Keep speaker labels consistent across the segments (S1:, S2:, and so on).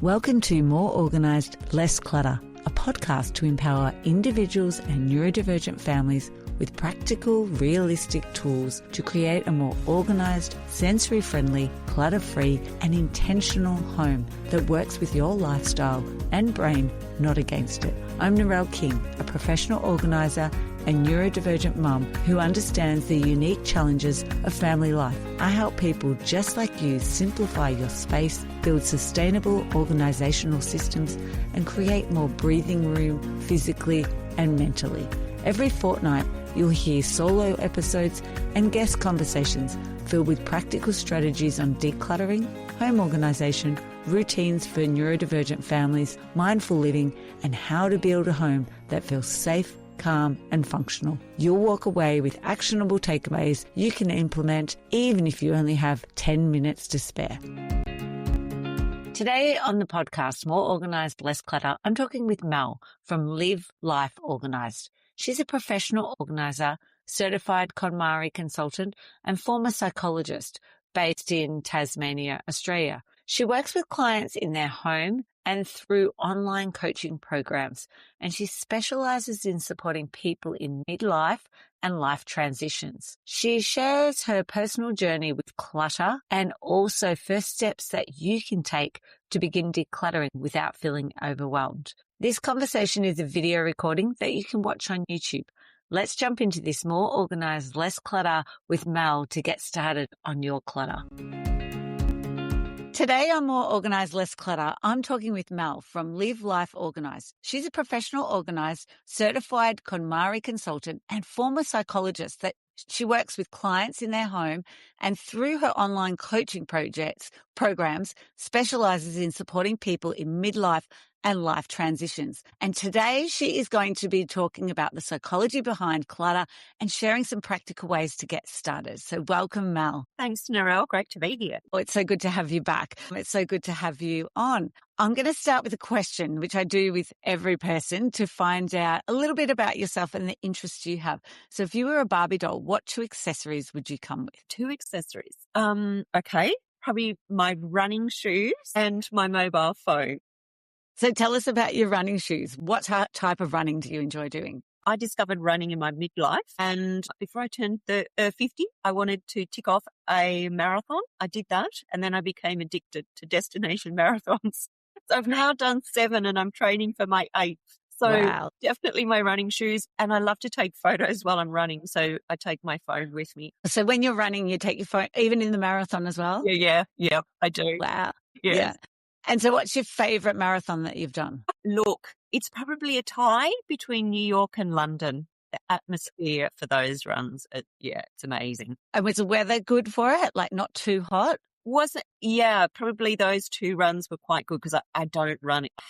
S1: Welcome to More Organised, Less Clutter, a podcast to empower individuals and neurodivergent families with practical, realistic tools to create a more organised, sensory-friendly, clutter-free and intentional home that works with your lifestyle and brain, not against it. I'm Narelle King, a professional organiser and neurodivergent mum who understands the unique challenges of family life. I help people just like you simplify your space, build sustainable organisational systems and create more breathing room physically and mentally. Every fortnight, you'll hear solo episodes and guest conversations filled with practical strategies on decluttering, home organisation, routines for neurodivergent families, mindful living, and how to build a home that feels safe, calm and functional. You'll walk away with actionable takeaways you can implement even if you only have 10 minutes to spare. Today on the podcast, More Organised, Less Clutter, I'm talking with Mel from Life Organised. She's a professional organiser, certified Konmari consultant and former psychologist based in Tasmania, Australia. She works with clients in their home and through online coaching programs, and she specialises in supporting people in midlife and life transitions. She shares her personal journey with clutter and also first steps that you can take to begin decluttering without feeling overwhelmed. This conversation is a video recording that you can watch on YouTube. Let's jump into this More Organised, Less Clutter with Mel to get started on your clutter. Today on More Organised, Less Clutter, I'm talking with Mel from Life Organised. She's a professional organised, certified Konmari consultant and former psychologist that she works with clients in their home and through her online coaching programs, specialises in supporting people in midlife and life transitions. And today she is going to be talking about the psychology behind clutter and sharing some practical ways to get started. So welcome, Mel.
S2: Thanks, Narelle. Great to be here.
S1: Oh, it's so good to have you back. It's so good to have you on. I'm going to start with a question, which I do with every person to find out a little bit about yourself and the interests you have. So if you were a Barbie doll, what 2 accessories would you come with?
S2: 2 accessories. Okay. Probably my running shoes and my mobile phone.
S1: So tell us about your running shoes. What type of running do you enjoy doing?
S2: I discovered running in my midlife, and before I turned 50, I wanted to tick off a marathon. I did that, and then I became addicted to destination marathons. So I've now done 7 and I'm training for my 8th. So
S1: wow.
S2: Definitely my running shoes, and I love to take photos while I'm running. So I take my phone with me.
S1: So when you're running, you take your phone, even in the marathon as well?
S2: Yeah, I do.
S1: Wow.
S2: Yes.
S1: Yeah. And so what's your favourite marathon that you've done?
S2: Look, it's probably a tie between New York and London. The atmosphere for those runs, it's amazing.
S1: And was the weather good for it? Like not too hot?
S2: Yeah, probably those 2 runs were quite good because I don't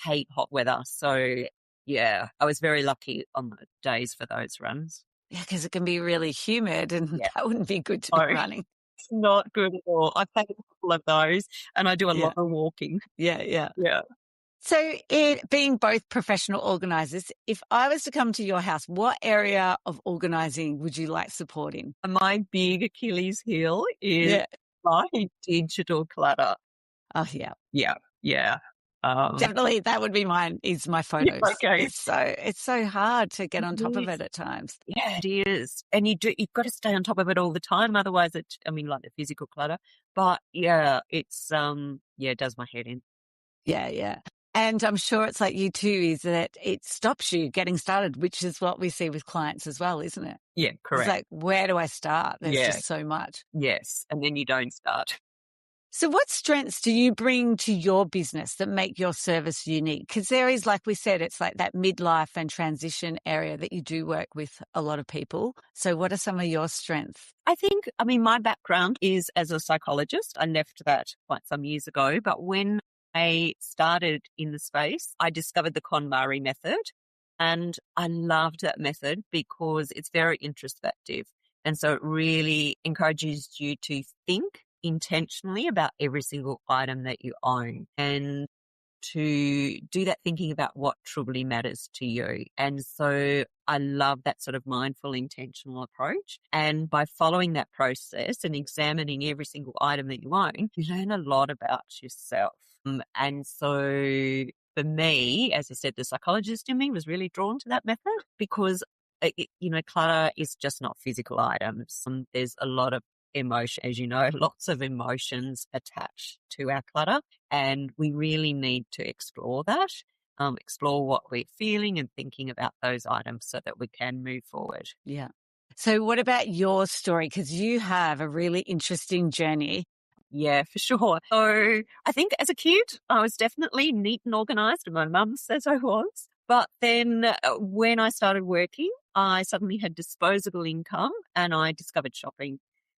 S2: hate hot weather. So yeah, I was very lucky on the days for those runs.
S1: Yeah, because it can be really humid and that wouldn't be good to be running.
S2: It's not good at all. I've taken a couple of those and I do a lot of walking.
S1: Yeah.
S2: So
S1: being both professional organisers, if I was to come to your house, what area of organising would you like support in?
S2: My big Achilles heel is my digital clutter.
S1: Oh, yeah. Definitely, that would be mine. Is my photos.
S2: Okay.
S1: It's so hard to get on top of it at times.
S2: Yeah, it is, and you've got to stay on top of it all the time. Otherwise, like the physical clutter. But it does my head in.
S1: Yeah. And I'm sure it's like you too, is that it stops you getting started, which is what we see with clients as well, isn't it?
S2: Yeah, correct.
S1: It's like, where do I start? There's just so much.
S2: Yes, and then you don't start.
S1: So what strengths do you bring to your business that make your service unique? Because there is, like we said, it's like that midlife and transition area that you do work with a lot of people. So what are some of your strengths?
S2: I think, my background is as a psychologist. I left that quite some years ago, but when I started in the space, I discovered the Konmari method, and I loved that method because it's very introspective. And so it really encourages you to think intentionally about every single item that you own and to do that thinking about what truly matters to you. And so I love that sort of mindful, intentional approach. And by following that process and examining every single item that you own, you learn a lot about yourself. And so for me, as I said, the psychologist in me was really drawn to that method because, clutter is just not physical items. There's a lot of emotion, as you know, lots of emotions attached to our clutter, and we really need to explore that, explore what we're feeling and thinking about those items so that we can move forward.
S1: Yeah. So what about your story? Because you have a really interesting journey.
S2: Yeah, for sure. So I think as a kid, I was definitely neat and organised, and my mum says I was. But then when I started working, I suddenly had disposable income and I discovered shopping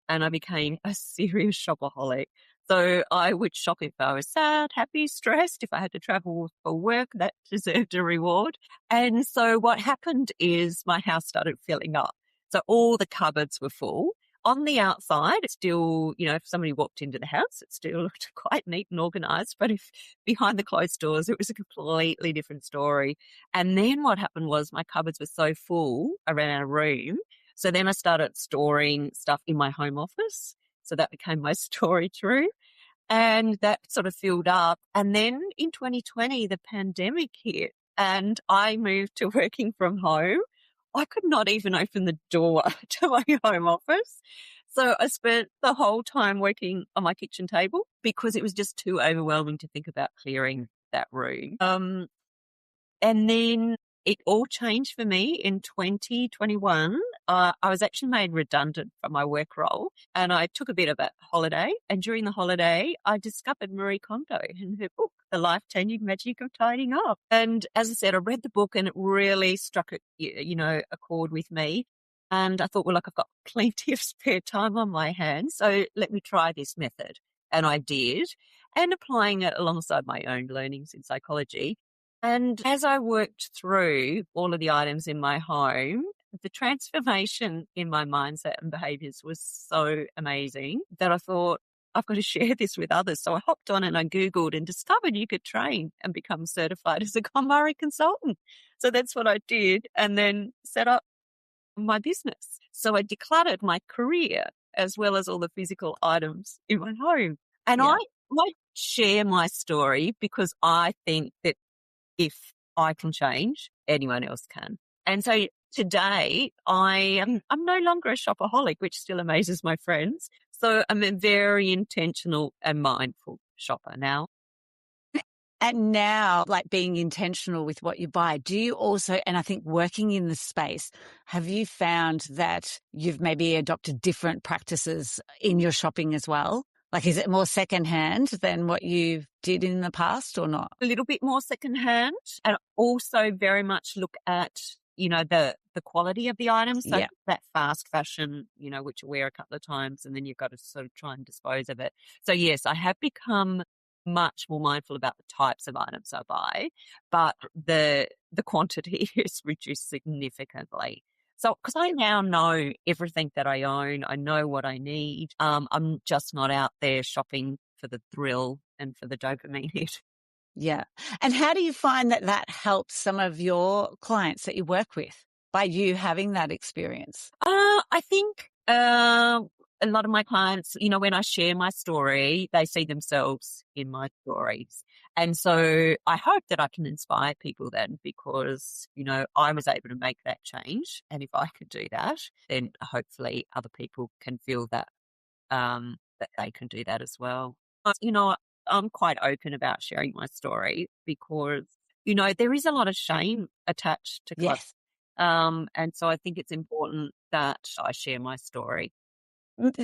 S2: and I became a serious shopaholic. So I would shop if I was sad, happy, stressed. If I had to travel for work, that deserved a reward. And so what happened is my house started filling up. So all the cupboards were full. On the outside, it's still, if somebody walked into the house, it still looked quite neat and organised. But if behind the closed doors, it was a completely different story. And then what happened was my cupboards were so full around our room. So then I started storing stuff in my home office. So that became my storage room. And that sort of filled up. And then in 2020, the pandemic hit and I moved to working from home. I could not even open the door to my home office. So I spent the whole time working on my kitchen table because it was just too overwhelming to think about clearing that room. And then it all changed for me in 2021. I was actually made redundant from my work role and I took a bit of a holiday. And during the holiday, I discovered Marie Kondo and her book, The Life-Changing Magic of Tidying Up. And as I said, I read the book and it really struck a chord with me. And I thought, well, look, I've got plenty of spare time on my hands, so let me try this method. And I did, and applying it alongside my own learnings in psychology. And as I worked through all of the items in my home, the transformation in my mindset and behaviors was so amazing that I thought, I've got to share this with others. So I hopped on and I Googled and discovered you could train and become certified as a Konmari consultant. So that's what I did and then set up my business. So I decluttered my career as well as all the physical items in my home. And I share my story because I think that if I can change, anyone else can. And so today I'm no longer a shopaholic, which still amazes my friends. So I'm a very intentional and mindful shopper now.
S1: And now, like being intentional with what you buy, do you also, and I think working in the space, have you found that you've maybe adopted different practices in your shopping as well? Like, is it more secondhand than what you did in the past or not?
S2: A little bit more secondhand and also very much look at, the quality of the items. So that fast fashion, which you wear a couple of times and then you've got to sort of try and dispose of it. So yes, I have become much more mindful about the types of items I buy, but the quantity is reduced significantly. So, because I now know everything that I own, I know what I need. I'm just not out there shopping for the thrill and for the dopamine hit.
S1: Yeah. And how do you find that helps some of your clients that you work with by you having that experience?
S2: I think a lot of my clients, when I share my story, they see themselves in my stories. And so I hope that I can inspire people then because, I was able to make that change. And if I could do that, then hopefully other people can feel that, that they can do that as well. I'm quite open about sharing my story because, there is a lot of shame attached to clutter.
S1: Yes.
S2: And so I think it's important that I share my story.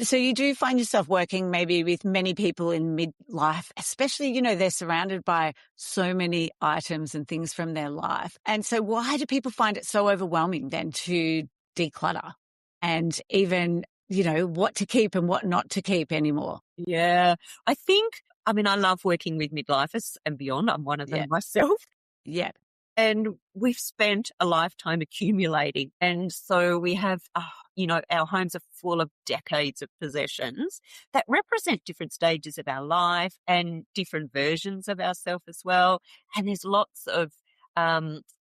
S1: So you do find yourself working maybe with many people in midlife, especially, they're surrounded by so many items and things from their life. And so why do people find it so overwhelming then to declutter and even, what to keep and what not to keep anymore?
S2: Yeah, I love working with midlifers and beyond. I'm one of them myself.
S1: Yeah.
S2: And we've spent a lifetime accumulating. And so we have our homes are full of decades of possessions that represent different stages of our life and different versions of ourselves as well. And there's lots of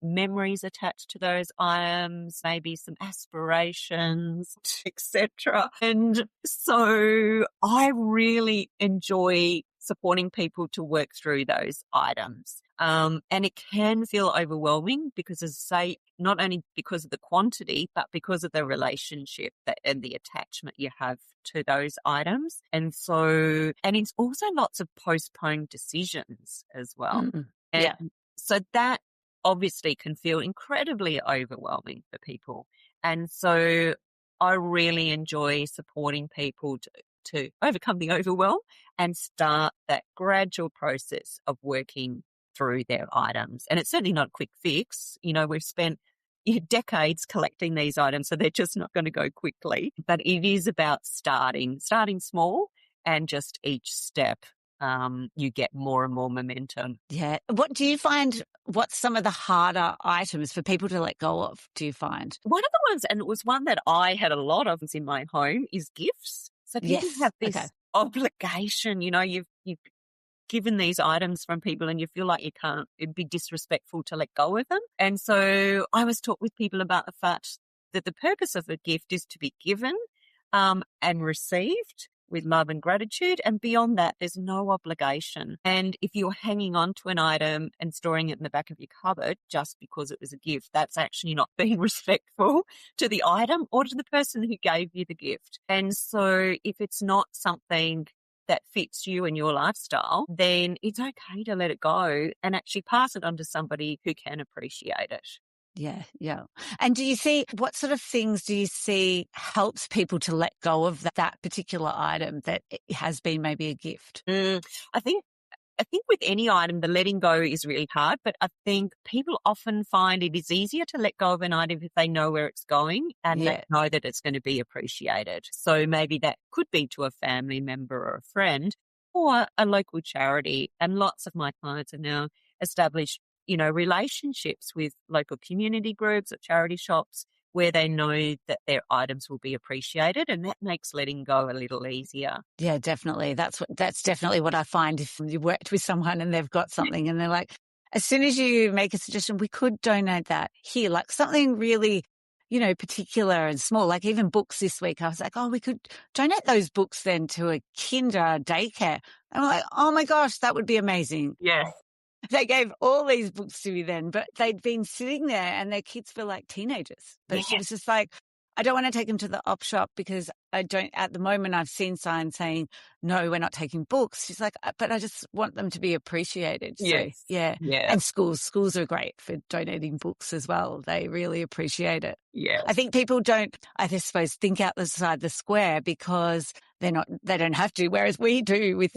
S2: memories attached to those items, maybe some aspirations, etc. And so I really enjoy supporting people to work through those items. And it can feel overwhelming because, as I say, not only because of the quantity, but because of the relationship and the attachment you have to those items. And it's also lots of postponed decisions as well.
S1: Yeah.
S2: And so that obviously can feel incredibly overwhelming for people. And so I really enjoy supporting people to overcome the overwhelm and start that gradual process of working through their items. And it's certainly not a quick fix. We've spent decades collecting these items, so they're just not going to go quickly. But it is about starting small, and just each step you get more and more momentum.
S1: Yeah. What do you find, what's some of the harder items for people to let go of, do you find?
S2: One of the ones, and it was one that I had a lot of in my home, is gifts. So people
S1: Yes.
S2: have this
S1: Okay.
S2: obligation, you've given these items from people and you feel like it'd be disrespectful to let go of them. And so I was taught with people about the fact that the purpose of a gift is to be given and received with love and gratitude. And beyond that, there's no obligation. And if you're hanging on to an item and storing it in the back of your cupboard just because it was a gift, that's actually not being respectful to the item or to the person who gave you the gift. And so if it's not something that fits you and your lifestyle, then it's okay to let it go and actually pass it on to somebody who can appreciate it.
S1: Yeah, yeah. And what sort of things do you see helps people to let go of that particular item that has been maybe a gift?
S2: I think with any item, the letting go is really hard, but I think people often find it is easier to let go of an item if they know where it's going and they know that it's going to be appreciated. So maybe that could be to a family member or a friend or a local charity. And lots of my clients have now established, relationships with local community groups or charity shops where they know that their items will be appreciated, and that makes letting go a little easier.
S1: Yeah, definitely. That's definitely what I find if you worked with someone and they've got something and they're like, as soon as you make a suggestion, we could donate that here, like something really, particular and small, like even books this week. I was like, oh, we could donate those books then to a kinder daycare. And I'm like, oh my gosh, that would be amazing.
S2: Yeah.
S1: They gave all these books to me then, but they'd been sitting there and their kids feel like teenagers. But she was just like, I don't want to take them to the op shop because at the moment I've seen signs saying, no, we're not taking books. She's like, but I just want them to be appreciated.
S2: Yes.
S1: So, yeah.
S2: Yeah.
S1: And schools are great for donating books as well. They really appreciate it.
S2: Yeah.
S1: I think people don't, I suppose, think outside the square because they don't have to. Whereas we do with,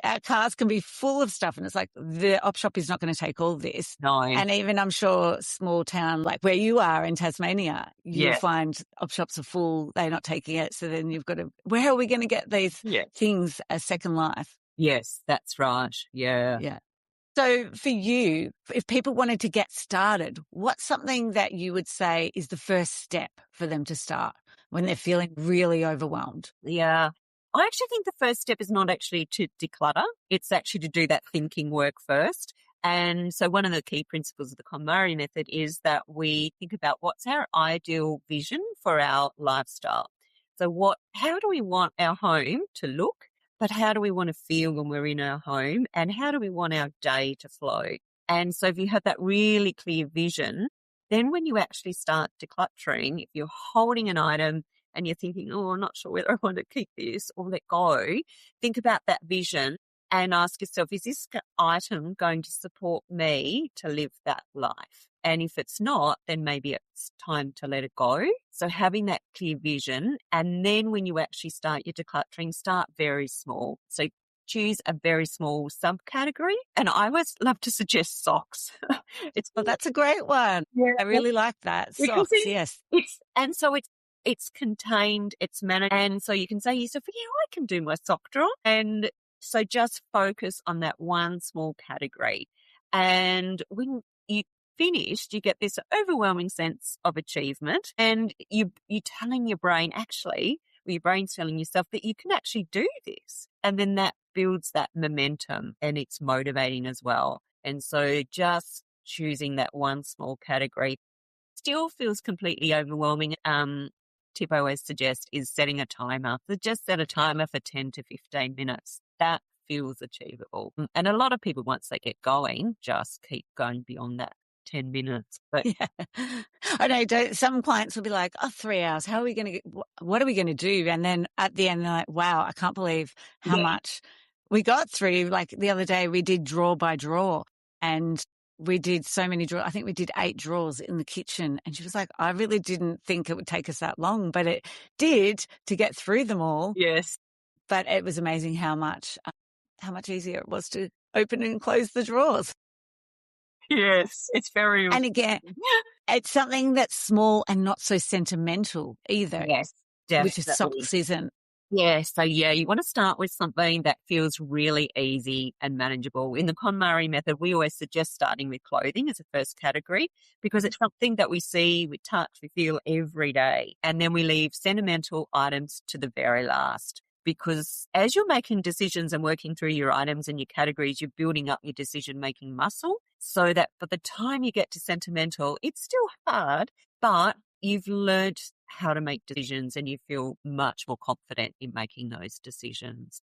S1: our cars can be full of stuff and it's like the op shop is not going to take all this.
S2: No.
S1: And even I'm sure small town like where you are in Tasmania, you'll find op shops are full. They're not taking it. So then you've got to, where are we going to get these things a second life?
S2: Yes, that's right. Yeah.
S1: Yeah. So for you, if people wanted to get started, what's something that you would say is the first step for them to start when they're feeling really overwhelmed?
S2: Yeah. I actually think the first step is not actually to declutter. It's actually to do that thinking work first. And so one of the key principles of the Konmari method is that we think about what's our ideal vision for our lifestyle. So how do we want our home to look? But how do we want to feel when we're in our home, and how do we want our day to flow? And so if you have that really clear vision, then when you actually start decluttering, if you're holding an item and you're thinking, oh, I'm not sure whether I want to keep this or let go, think about that vision and ask yourself, is this item going to support me to live that life? And if it's not, then maybe it's time to let it go. So having that clear vision, and then when you actually start your decluttering, start very small. So choose a very small subcategory. And I always love to suggest socks.
S1: That's a great one. Yeah. I really like that. Socks, yes.
S2: It's contained, it's managed. And so you can say to yourself, I can do my sock drawer. And so just focus on that one small category. And when finished, you get this overwhelming sense of achievement, and you're telling your brain actually, or your brain's telling yourself that you can actually do this. And then that builds that momentum, and it's motivating as well. And so just choosing that one small category still feels completely overwhelming. Tip I always suggest is setting a timer. So just set a timer for 10 to 15 minutes. That feels achievable. And a lot of people, once they get going, just keep going beyond that 10 minutes. But
S1: Yeah. I know some clients will be like, 3 hours. How are we going to get, what are we going to do? And then at the end, they're like, wow, I can't believe how much we got through. Like the other day we did drawer by drawer, and we did so many drawers. I think we did 8 drawers in the kitchen. And she was like, I really didn't think it would take us that long, but it did to get through them all.
S2: yes.
S1: But it was amazing how much easier it was to open and close the drawers.
S2: Yes. It's very.
S1: And again, it's something that's small and not so sentimental either.
S2: Yes,
S1: which is
S2: definitely.
S1: socks isn't.
S2: Yeah, so you want to start with something that feels really easy and manageable. In the Konmari method, we always suggest starting with clothing as a first category because it's something that we see, we touch, we feel every day. And then we leave sentimental items to the very last, because as you're making decisions and working through your items and your categories, you're building up your decision-making muscle so that by the time you get to sentimental, it's still hard, but you've learned how to make decisions and you feel much more confident in making those decisions.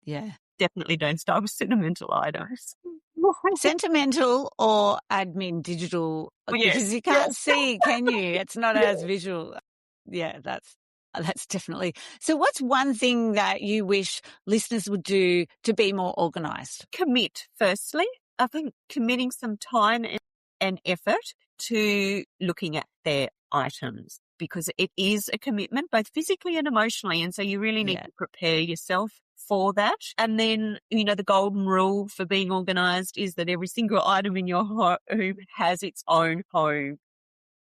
S1: Yeah.
S2: Definitely don't start with sentimental items.
S1: Sentimental or admin digital, because you can't see, can you? It's not as visual. Yeah, that's definitely. So what's one thing that you wish listeners would do to be more organised?
S2: Commit, firstly. I think committing some time and effort to looking at their items, because it is a commitment both physically and emotionally. And so you really need to prepare yourself for that. And then, the golden rule for being organised is that every single item in your home has its own home.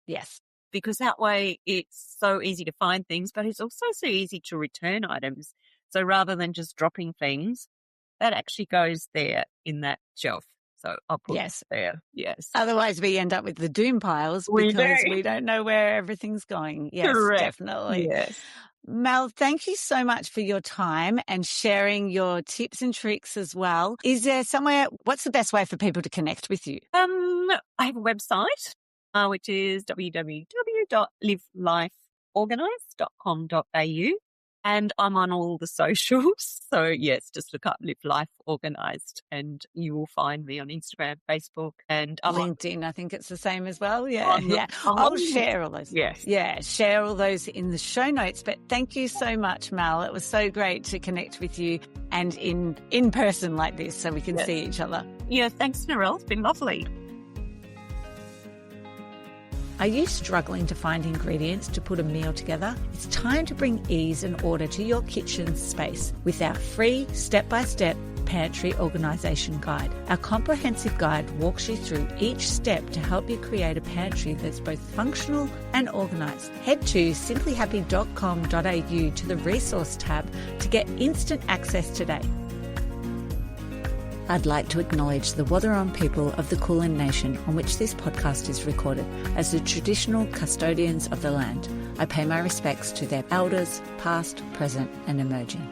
S1: Yes.
S2: Because that way it's so easy to find things, but it's also so easy to return items. So rather than just dropping things, that actually goes there in that shelf. So I'll put it there. Yes.
S1: Otherwise we end up with the doom piles because we don't know where everything's going. Yes,
S2: correct.
S1: Definitely.
S2: Yes.
S1: Mel, thank you so much for your time and sharing your tips and tricks as well. Is there what's the best way for people to connect with you?
S2: I have a website, which is www.livelifeorganised.com.au. And I'm on all the socials. So, yes, just look up Live Life Organised and you will find me on Instagram, Facebook, and
S1: LinkedIn. I think it's the same as well. Yeah. I'll share all those.
S2: Yes.
S1: Yeah, share all those in the show notes. But thank you so much, Mel. It was so great to connect with you and in person like this so we can see each other.
S2: Yeah, thanks, Narelle. It's been lovely.
S1: Are you struggling to find ingredients to put a meal together? It's time to bring ease and order to your kitchen space with our free step-by-step pantry organisation guide. Our comprehensive guide walks you through each step to help you create a pantry that's both functional and organised. Head to simplyhappy.com.au to the resource tab to get instant access today. I'd like to acknowledge the Wathaurong people of the Kulin Nation on which this podcast is recorded as the traditional custodians of the land. I pay my respects to their elders, past, present and emerging.